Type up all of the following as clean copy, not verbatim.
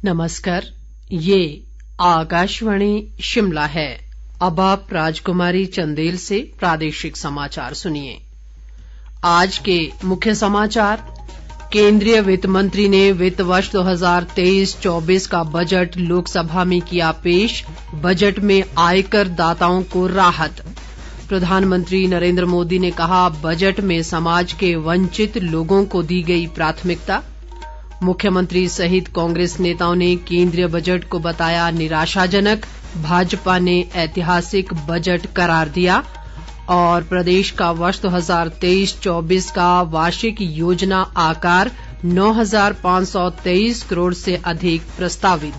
नमस्कार, ये आकाशवाणी शिमला है। अब आप राजकुमारी चंदेल से प्रादेशिक समाचार सुनिए। आज के मुख्य समाचार। केंद्रीय वित्त मंत्री ने वित्त वर्ष 2023-24 का बजट लोकसभा में किया पेश। बजट में आयकर दाताओं को राहत। प्रधानमंत्री नरेंद्र मोदी ने कहा, बजट में समाज के वंचित लोगों को दी गई प्राथमिकता। मुख्यमंत्री सहित कांग्रेस नेताओं ने केंद्रीय बजट को बताया निराशाजनक। भाजपा ने ऐतिहासिक बजट करार दिया। और प्रदेश का वर्ष 2023-24 का वार्षिक योजना आकार 9,523 करोड़ से अधिक प्रस्तावित।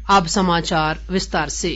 अब समाचार विस्तार से।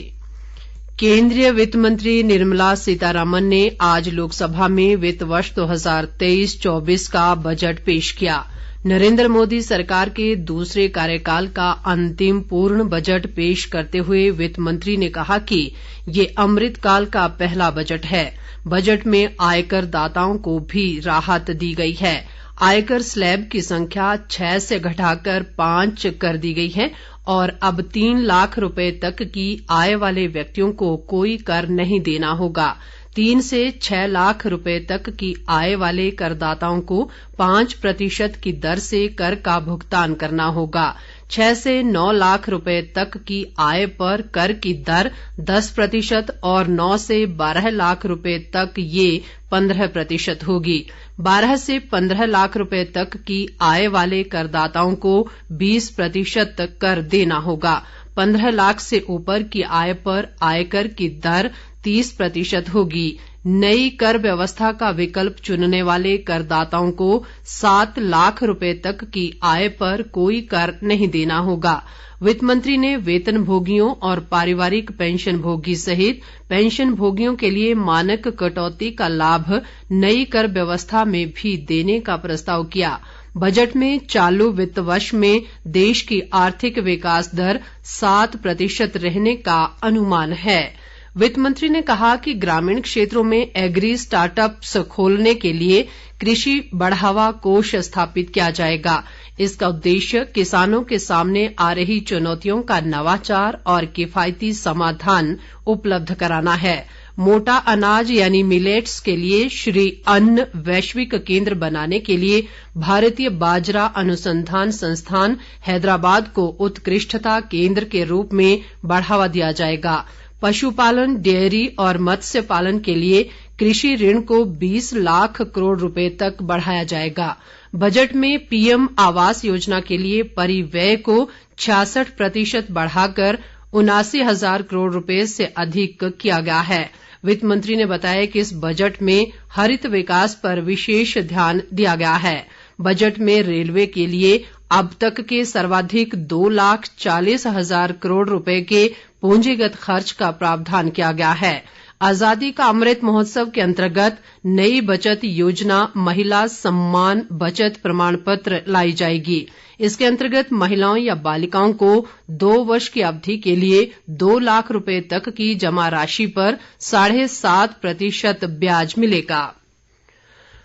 केंद्रीय वित्त मंत्री निर्मला सीतारमण ने आज लोकसभा में वित्त वर्ष 2023-24 का बजट पेश किया। नरेंद्र मोदी सरकार के दूसरे कार्यकाल का अंतिम पूर्ण बजट पेश करते हुए वित्त मंत्री ने कहा कि ये अमृतकाल का पहला बजट है। बजट में आयकर दाताओं को भी राहत दी गई है। आयकर स्लैब की संख्या 6 से घटाकर 5 कर दी गई है और अब 3 लाख रुपए तक की आय वाले व्यक्तियों को कोई कर नहीं देना होगा। 3 से 6 लाख रुपए तक की आय वाले करदाताओं को 5% की दर से कर का भुगतान करना होगा। 6 से 9 लाख रुपए तक की आय पर कर की दर 10% और 9 से 12 लाख रुपए तक ये 15% होगी। 12 से 15 लाख रुपए तक की आय वाले करदाताओं को 20% कर देना होगा। 15 लाख से ऊपर की आय पर आयकर की दर 30% होगी। नई कर व्यवस्था का विकल्प चुनने वाले करदाताओं को 7 लाख रुपए तक की आय पर कोई कर नहीं देना होगा। वित्त मंत्री ने वेतन भोगियों और पारिवारिक पेंशन भोगी सहित पेंशन भोगियों के लिए मानक कटौती का लाभ नई कर व्यवस्था में भी देने का प्रस्ताव किया। बजट में चालू वित्त वर्ष में देश की आर्थिक विकास दर 7% रहने का अनुमान है। वित्त मंत्री ने कहा कि ग्रामीण क्षेत्रों में एग्री स्टार्टअप्स खोलने के लिए कृषि बढ़ावा कोष स्थापित किया जाएगा। इसका उद्देश्य किसानों के सामने आ रही चुनौतियों का नवाचार और किफायती समाधान उपलब्ध कराना है। मोटा अनाज यानी मिलेट्स के लिए श्री अन्न वैश्विक केंद्र बनाने के लिए भारतीय बाजरा अनुसंधान संस्थान हैदराबाद को उत्कृष्टता केंद्र के रूप में बढ़ावा दिया जाएगा। पशुपालन, डेयरी और मत्स्य पालन के लिए कृषि ऋण को 20 लाख करोड़ रुपए तक बढ़ाया जाएगा। बजट में पीएम आवास योजना के लिए परिव्यय को 66% बढ़ाकर 79,000 करोड़ रुपए से अधिक किया गया है। वित्त मंत्री ने बताया कि इस बजट में हरित विकास पर विशेष ध्यान दिया गया है। बजट में रेलवे के लिए अब तक के सर्वाधिक 2,40,000 करोड़ रुपए के पूंजीगत खर्च का प्रावधान किया गया है। आजादी का अमृत महोत्सव के अंतर्गत नई बचत योजना महिला सम्मान बचत प्रमाण पत्र लाई जाएगी। इसके अंतर्गत महिलाओं या बालिकाओं को 2 वर्ष की अवधि के लिए 2 लाख रुपए तक की जमा राशि पर 7.5% ब्याज मिलेगा।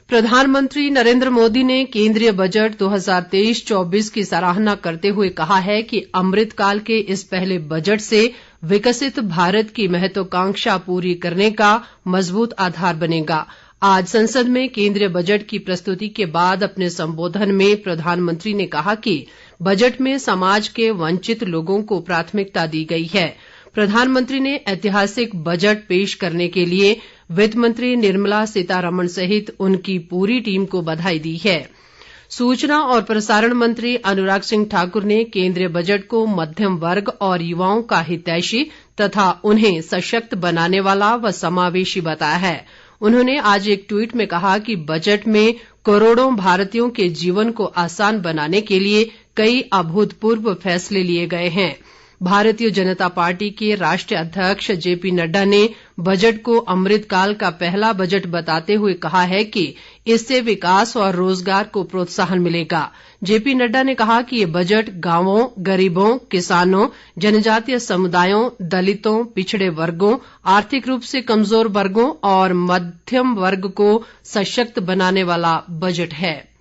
प्रधानमंत्री नरेंद्र मोदी ने केंद्रीय बजट 2023-24 की सराहना करते हुए कहा है कि अमृतकाल के इस पहले बजट से विकसित भारत की महत्वाकांक्षा पूरी करने का मजबूत आधार बनेगा। आज संसद में केंद्रीय बजट की प्रस्तुति के बाद अपने संबोधन में प्रधानमंत्री ने कहा कि बजट में समाज के वंचित लोगों को प्राथमिकता दी गई है। प्रधानमंत्री ने ऐतिहासिक बजट पेश करने के लिए वित्त मंत्री निर्मला सीतारमण सहित उनकी पूरी टीम को बधाई दी है। सूचना और प्रसारण मंत्री अनुराग सिंह ठाकुर ने केंद्रीय बजट को मध्यम वर्ग और युवाओं का हितैषी तथा उन्हें सशक्त बनाने वाला व समावेशी बताया है। उन्होंने आज एक ट्वीट में कहा कि बजट में करोड़ों भारतीयों के जीवन को आसान बनाने के लिए कई अभूतपूर्व फैसले लिए गए हैं। भारतीय जनता पार्टी के राष्ट्रीय अध्यक्ष जेपी नड्डा ने बजट को अमृतकाल का पहला बजट बताते हुए कहा है कि इससे विकास और रोजगार को प्रोत्साहन मिलेगा। जेपी नड्डा ने कहा कि ये बजट गांवों, गरीबों, किसानों, जनजातीय समुदायों, दलितों, पिछड़े वर्गों, आर्थिक रूप से कमजोर वर्गों और मध्यम वर्ग को सशक्त बनाने वाला बजट है।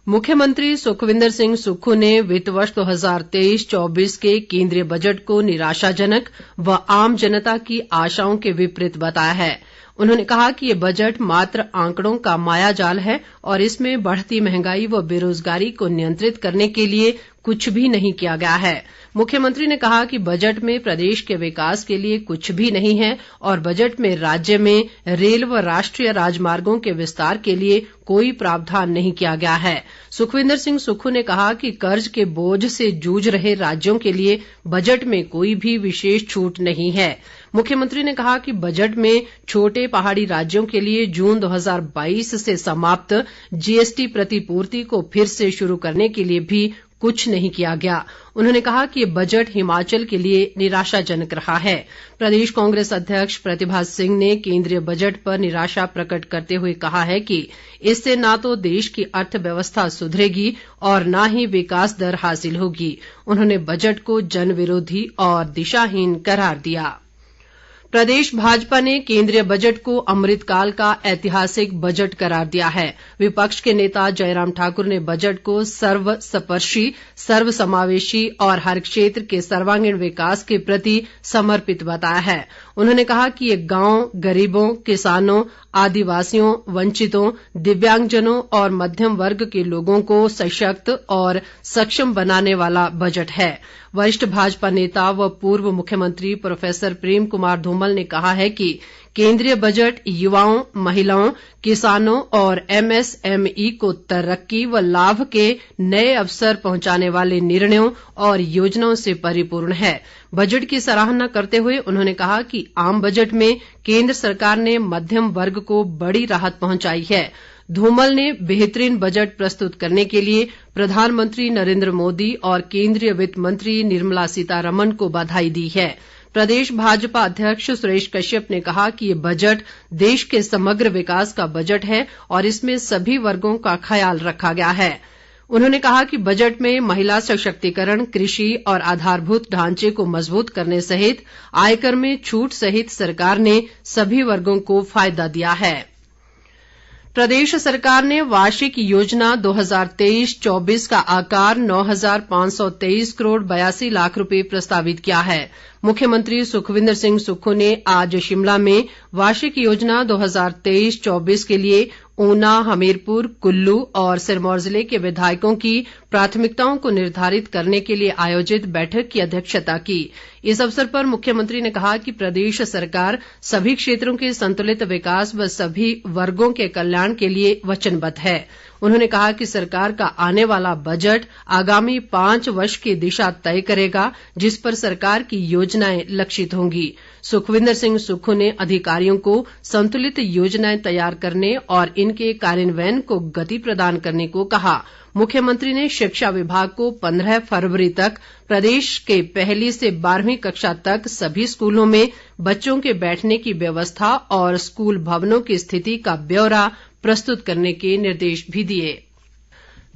मुख्यमंत्री सुखविंदर सिंह सुक्खू ने वित्त वर्ष 2023-24 के केंद्रीय बजट को निराशाजनक व आम जनता की आशाओं के विपरीत बताया है। उन्होंने कहा कि ये बजट मात्र आंकड़ों का मायाजाल है और इसमें बढ़ती महंगाई व बेरोजगारी को नियंत्रित करने के लिए कुछ भी नहीं किया गया है। मुख्यमंत्री ने कहा कि बजट में प्रदेश के विकास के लिए कुछ भी नहीं है और बजट में राज्य में रेल व राष्ट्रीय राजमार्गों के विस्तार के लिए कोई प्रावधान नहीं किया गया है। सुखविंदर सिंह सुक्खू ने कहा कि कर्ज के बोझ से जूझ रहे राज्यों के लिए बजट में कोई भी विशेष छूट नहीं है। मुख्यमंत्री ने कहा कि बजट में छोटे पहाड़ी राज्यों के लिए जून 2022 से समाप्त जीएसटी प्रतिपूर्ति को फिर से शुरू करने के लिए भी कुछ नहीं किया गया। उन्होंने कहा कि ये बजट हिमाचल के लिए निराशाजनक रहा है। प्रदेश कांग्रेस अध्यक्ष प्रतिभा सिंह ने केंद्रीय बजट पर निराशा प्रकट करते हुए कहा है कि इससे न तो देश की अर्थव्यवस्था सुधरेगी और न ही विकास दर हासिल होगी। उन्होंने बजट को जन विरोधी और दिशाहीन करार दिया। प्रदेश भाजपा ने केंद्रीय बजट को अमृतकाल का ऐतिहासिक बजट करार दिया है। विपक्ष के नेता जयराम ठाकुर ने बजट को सर्वस्पर्शी, सर्वसमावेशी और हर क्षेत्र के सर्वांगीण विकास के प्रति समर्पित बताया है। उन्होंने कहा कि ये गांव, गरीबों, किसानों, आदिवासियों, वंचितों, दिव्यांगजनों और मध्यम वर्ग के लोगों को सशक्त और सक्षम बनाने वाला बजट है। वरिष्ठ भाजपा नेता व पूर्व मुख्यमंत्री प्रोफेसर प्रेम कुमार धूमल ने कहा है कि केंद्रीय बजट युवाओं, महिलाओं, किसानों और एमएसएमई को तरक्की व लाभ के नए अवसर पहुंचाने वाले निर्णयों और योजनाओं से परिपूर्ण है। बजट की सराहना करते हुए उन्होंने कहा कि आम बजट में केंद्र सरकार ने मध्यम वर्ग को बड़ी राहत पहुंचाई है। धूमल ने बेहतरीन बजट प्रस्तुत करने के लिए प्रधानमंत्री नरेंद्र मोदी और केंद्रीय वित्त मंत्री निर्मला सीतारमण को बधाई दी है। प्रदेश भाजपा अध्यक्ष सुरेश कश्यप ने कहा कि ये बजट देश के समग्र विकास का बजट है और इसमें सभी वर्गों का ख्याल रखा गया है। उन्होंने कहा कि बजट में महिला सशक्तिकरण, कृषि और आधारभूत ढांचे को मजबूत करने सहित आयकर में छूट सहित सरकार ने सभी वर्गों को फायदा दिया है। प्रदेश सरकार ने वार्षिक योजना 2023-24 का आकार 9,523 करोड़ 82 लाख रुपए प्रस्तावित किया है। मुख्यमंत्री सुखविंदर सिंह सुक्खू ने आज शिमला में वार्षिक योजना 2023-24 के लिए ऊना, हमीरपुर, कुल्लू और सिरमौर जिले के विधायकों की प्राथमिकताओं को निर्धारित करने के लिए आयोजित बैठक की अध्यक्षता की। इस अवसर पर मुख्यमंत्री ने कहा कि प्रदेश सरकार सभी क्षेत्रों के संतुलित विकास व सभी वर्गों के कल्याण के लिए वचनबद्ध है। उन्होंने कहा कि सरकार का आने वाला बजट आगामी 5 वर्ष की दिशा तय करेगा, जिस पर सरकार की योजनाएं लक्षित होंगी। सुखविंदर सिंह सुक्खू ने अधिकारियों को संतुलित योजनाएं तैयार करने और इनके कार्यान्वयन को गति प्रदान करने को कहा। मुख्यमंत्री ने शिक्षा विभाग को 15 फरवरी तक प्रदेश के 1ली से 12वीं कक्षा तक सभी स्कूलों में बच्चों के बैठने की व्यवस्था और स्कूल भवनों की स्थिति का ब्यौरा प्रस्तुत करने के निर्देश भी दिए।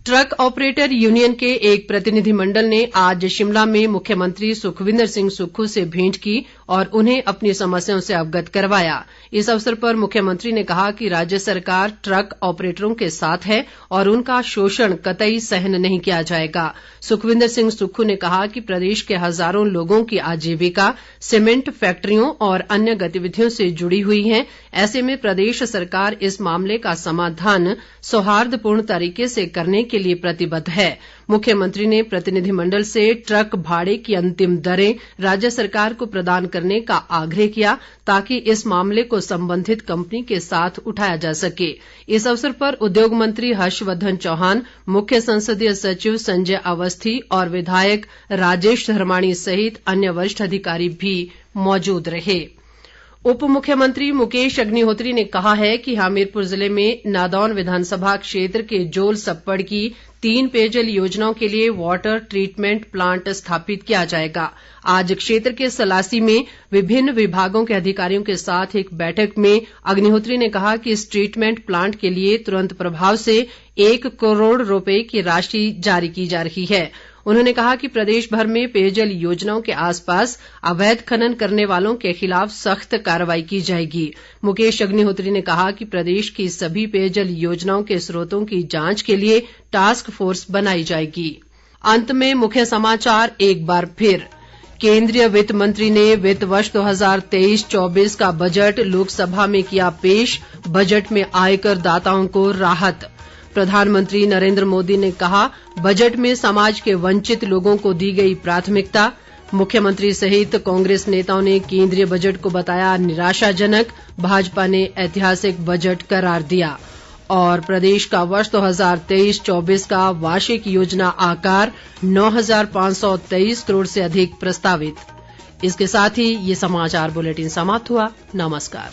ट्रक ऑपरेटर यूनियन के एक प्रतिनिधिमंडल ने आज शिमला में मुख्यमंत्री सुखविंदर सिंह सुक्खू से भेंट की और उन्हें अपनी समस्याओं से अवगत करवाया। इस अवसर पर मुख्यमंत्री ने कहा कि राज्य सरकार ट्रक ऑपरेटरों के साथ है और उनका शोषण कतई सहन नहीं किया जाएगा। सुखविंदर सिंह सुक्खू ने कहा कि प्रदेश के हजारों लोगों की आजीविका सीमेंट फैक्ट्रियों और अन्य गतिविधियों से जुड़ी हुई है। ऐसे में प्रदेश सरकार इस मामले का समाधान सौहार्दपूर्ण तरीके से करने के लिए प्रतिबद्ध है। मुख्यमंत्री ने प्रतिनिधिमंडल से ट्रक भाड़े की अंतिम दरें राज्य सरकार को प्रदान करने का आग्रह किया ताकि इस मामले को संबंधित कंपनी के साथ उठाया जा सके। इस अवसर पर उद्योग मंत्री हर्षवर्धन चौहान, मुख्य संसदीय सचिव संजय अवस्थी और विधायक राजेश धर्माणी सहित अन्य वरिष्ठ अधिकारी भी मौजूद रहे। उप मुख्यमंत्री मुकेश अग्निहोत्री ने कहा है कि हमीरपुर जिले में नादौन विधानसभा क्षेत्र के जोल सप्पड़ की 3 पेयजल योजनाओं के लिए वाटर ट्रीटमेंट प्लांट स्थापित किया जाएगा। आज क्षेत्र के सलासी में विभिन्न विभागों के अधिकारियों के साथ एक बैठक में अग्निहोत्री ने कहा कि इस ट्रीटमेंट प्लांट के लिए तुरंत प्रभाव से 1 करोड़ रुपए की राशि जारी की जा रही है। उन्होंने कहा कि प्रदेश भर में पेयजल योजनाओं के आसपास अवैध खनन करने वालों के खिलाफ सख्त कार्रवाई की जाएगी। मुकेश अग्निहोत्री ने कहा कि प्रदेश की सभी पेयजल योजनाओं के स्रोतों की जांच के लिए टास्क फोर्स बनाई जाएगी। अंत में मुख्य समाचार एक बार फिर। केंद्रीय वित्त मंत्री ने वित्त वर्ष 2023-24 का बजट लोकसभा में किया पेश। बजट में आयकर दाताओं को राहत। प्रधानमंत्री नरेंद्र मोदी ने कहा, बजट में समाज के वंचित लोगों को दी गई प्राथमिकता। मुख्यमंत्री सहित कांग्रेस नेताओं ने केंद्रीय बजट को बताया निराशाजनक। भाजपा ने ऐतिहासिक बजट करार दिया। और प्रदेश का वर्ष 2023-24 का वार्षिक योजना आकार 9,523 करोड़ से अधिक प्रस्तावित। इसके साथ ही ये समाचार बुलेटिन समाप्त हुआ। नमस्कार।